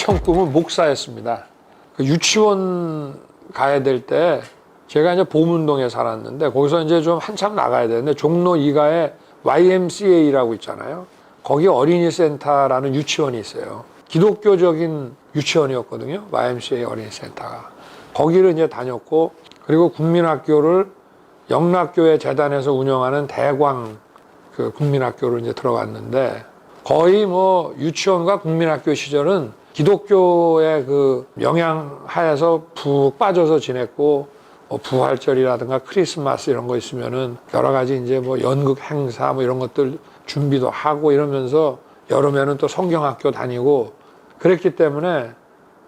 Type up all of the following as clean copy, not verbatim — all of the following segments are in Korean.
처음 꿈은 목사였습니다. 그 유치원 가야 될 때 제가 이제 보문동에 살았는데 거기서 이제 좀 한참 나가야 되는데 종로 2가에 YMCA라고 있잖아요. 거기 어린이 센터라는 유치원이 있어요. 기독교적인 유치원이었거든요. YMCA 어린이 센터가. 거기를 이제 다녔고, 그리고 국민학교를 영락교회 재단에서 운영하는 대광 그 국민학교를 이제 들어갔는데, 거의 뭐 유치원과 국민학교 시절은 기독교의 그 영향 하에서 푹 빠져서 지냈고, 뭐 부활절이라든가 크리스마스 이런 거 있으면은 여러 가지 이제 뭐 연극 행사 뭐 이런 것들 준비도 하고 이러면서 여름에는 또 성경학교 다니고 그랬기 때문에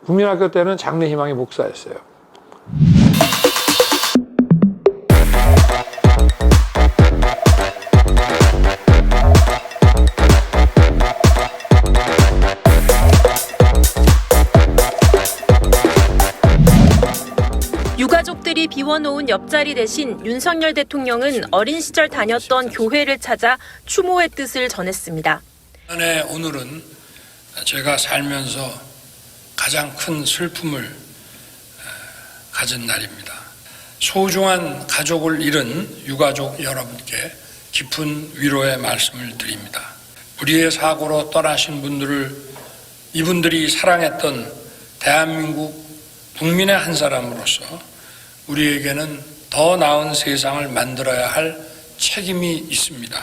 국민학교 때는 장래희망이 목사였어요. 유가족들이 비워놓은 옆자리 대신 윤석열 대통령은 어린 시절 다녔던 교회를 찾아 추모의 뜻을 전했습니다. 오늘은 제가 살면서 가장 큰 슬픔을 가진 날입니다. 소중한 가족을 잃은 유가족 여러분께 깊은 위로의 말씀을 드립니다. 우리의 사고로 떠나신 이분들이 사랑했던 대한민국 국민의 한 사람으로서 우리에게는 더 나은 세상을 만들어야 할 책임이 있습니다.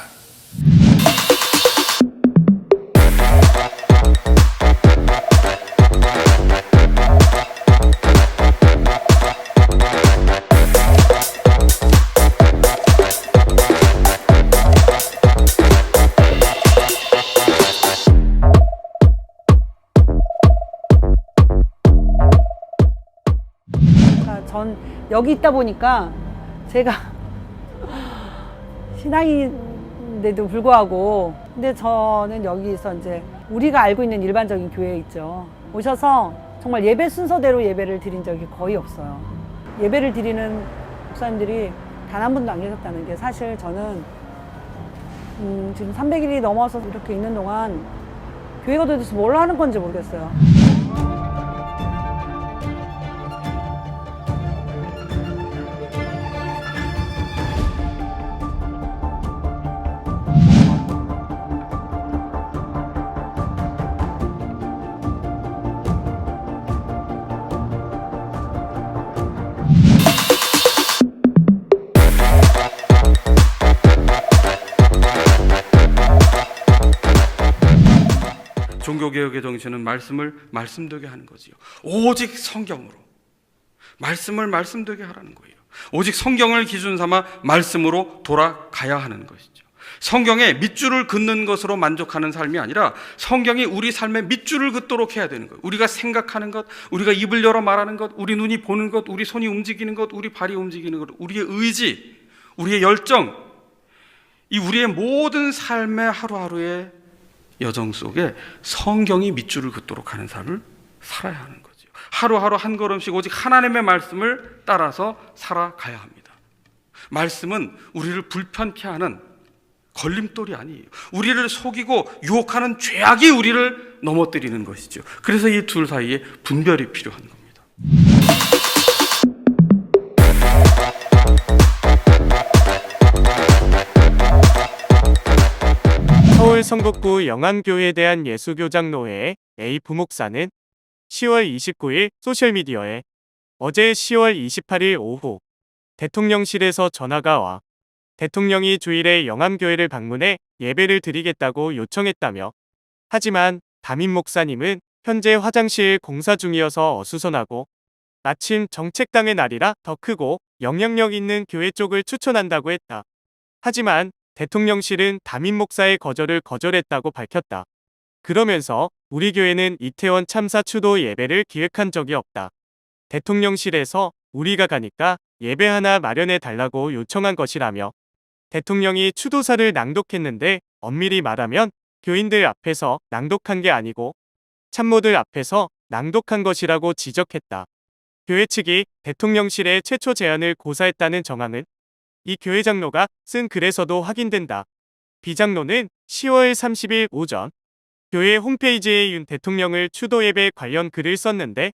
전 여기 있다 보니까 제가 신앙인데도 불구하고 근데 저는 여기서 이제 우리가 알고 있는 일반적인 교회 있죠. 오셔서 정말 예배 순서대로 예배를 드린 적이 거의 없어요. 예배를 드리는 목사님들이 단 한 분도 안 계셨다는 게 사실 저는 지금 300일이 넘어서 이렇게 있는 동안 교회가 도대체 뭘 하는 건지 모르겠어요. 종교개혁의 정신은 말씀을 말씀되게 하는 거지요. 오직 성경으로 말씀을 말씀되게 하라는 거예요. 오직 성경을 기준 삼아 말씀으로 돌아가야 하는 것이죠. 성경에 밑줄을 긋는 것으로 만족하는 삶이 아니라 성경이 우리 삶에 밑줄을 긋도록 해야 되는 거예요. 우리가 생각하는 것, 우리가 입을 열어 말하는 것, 우리 눈이 보는 것, 우리 손이 움직이는 것, 우리 발이 움직이는 것, 우리의 의지, 우리의 열정, 이 우리의 모든 삶의 하루하루의 여정 속에 성경이 밑줄을 긋도록 하는 삶을 살아야 하는 거죠. 하루하루 한 걸음씩 오직 하나님의 말씀을 따라서 살아가야 합니다. 말씀은 우리를 불편케 하는 걸림돌이 아니에요. 우리를 속이고 유혹하는 죄악이 우리를 넘어뜨리는 것이죠. 그래서 이 둘 사이에 분별이 필요한 겁니다. 서울 성북구 영암교회에 대한 예수교장노회의 A 부목사는 10월 29일 소셜미디어에 어제 10월 28일 오후 대통령실에서 전화가 와 대통령이 주일에 영암교회를 방문해 예배를 드리겠다고 요청했다며, 하지만 담임 목사님은 현재 화장실 공사 중이어서 어수선하고 마침 정책당의 날이라 더 크고 영향력 있는 교회 쪽을 추천한다고 했다. 하지만 대통령실은 담임 목사의 거절을 거절했다고 밝혔다. 그러면서 우리 교회는 이태원 참사 추도 예배를 기획한 적이 없다. 대통령실에서 우리가 가니까 예배 하나 마련해 달라고 요청한 것이라며, 대통령이 추도사를 낭독했는데 엄밀히 말하면 교인들 앞에서 낭독한 게 아니고 참모들 앞에서 낭독한 것이라고 지적했다. 교회 측이 대통령실의 최초 제안을 고사했다는 정황은 이 교회 장로가 쓴 글에서도 확인된다. 비 장로는 10월 30일 오전 교회 홈페이지에 윤 대통령을 추도 예배 관련 글을 썼는데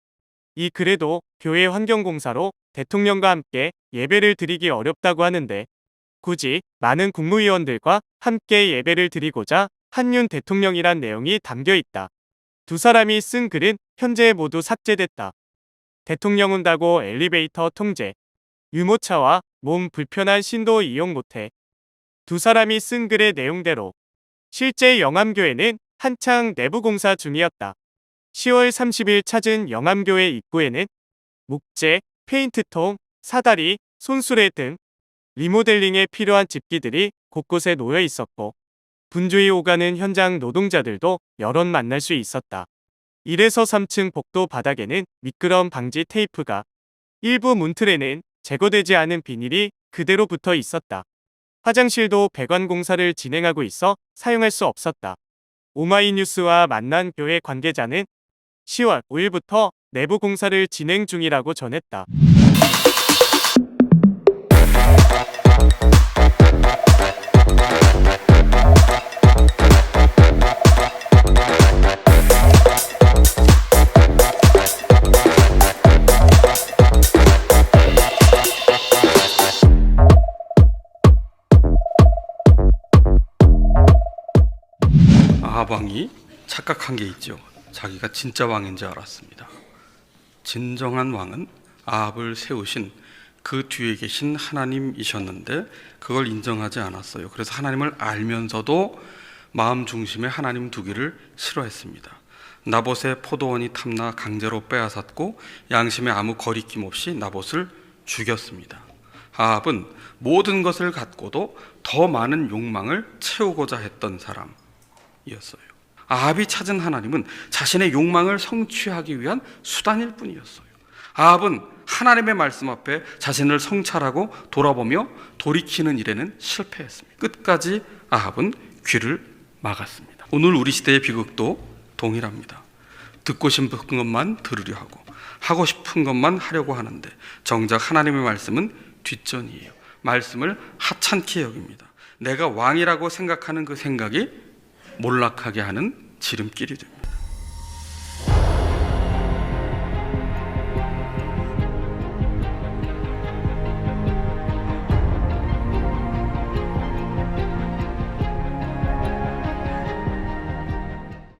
이 글에도 교회 환경공사로 대통령과 함께 예배를 드리기 어렵다고 하는데 굳이 많은 국무위원들과 함께 예배를 드리고자 한윤 대통령이란 내용이 담겨 있다. 두 사람이 쓴 글은 현재 모두 삭제됐다. 대통령 온다고 엘리베이터 통제, 유모차와 몸 불편한 신도 이용 못해. 두 사람이 쓴 글의 내용대로 실제 영암교회는 한창 내부 공사 중이었다. 10월 30일 찾은 영암교회 입구에는 목재, 페인트통, 사다리, 손수레 등 리모델링에 필요한 집기들이 곳곳에 놓여 있었고 분주히 오가는 현장 노동자들도 여럿 만날 수 있었다. 1에서 3층 복도 바닥에는 미끄럼 방지 테이프가, 일부 문틀에는 제거되지 않은 비닐이 그대로 붙어 있었다. 화장실도 배관 공사를 진행하고 있어 사용할 수 없었다. 오마이뉴스와 만난 교회 관계자는 10월 5일부터 내부 공사를 진행 중이라고 전했다. 아합왕이 착각한 게 있죠. 자기가 진짜 왕인 줄 알았습니다. 진정한 왕은 아합을 세우신 그 뒤에 계신 하나님이셨는데 그걸 인정하지 않았어요. 그래서 하나님을 알면서도 마음 중심에 하나님 두기를 싫어했습니다. 나봇의 포도원이 탐나 강제로 빼앗았고 양심에 아무 거리낌 없이 나봇을 죽였습니다. 아합은 모든 것을 갖고도 더 많은 욕망을 채우고자 했던 사람이었어요. 아합이 찾은 하나님은 자신의 욕망을 성취하기 위한 수단일 뿐이었어요. 아합은 하나님의 말씀 앞에 자신을 성찰하고 돌아보며 돌이키는 일에는 실패했습니다. 끝까지 아합은 귀를 막았습니다. 오늘 우리 시대의 비극도 동일합니다. 듣고 싶은 것만 들으려 하고 싶은 것만 하려고 하는데 정작 하나님의 말씀은 뒷전이에요. 말씀을 하찮게 여깁니다. 내가 왕이라고 생각하는 그 생각이 몰락하게 하는 지름길이 됩니다.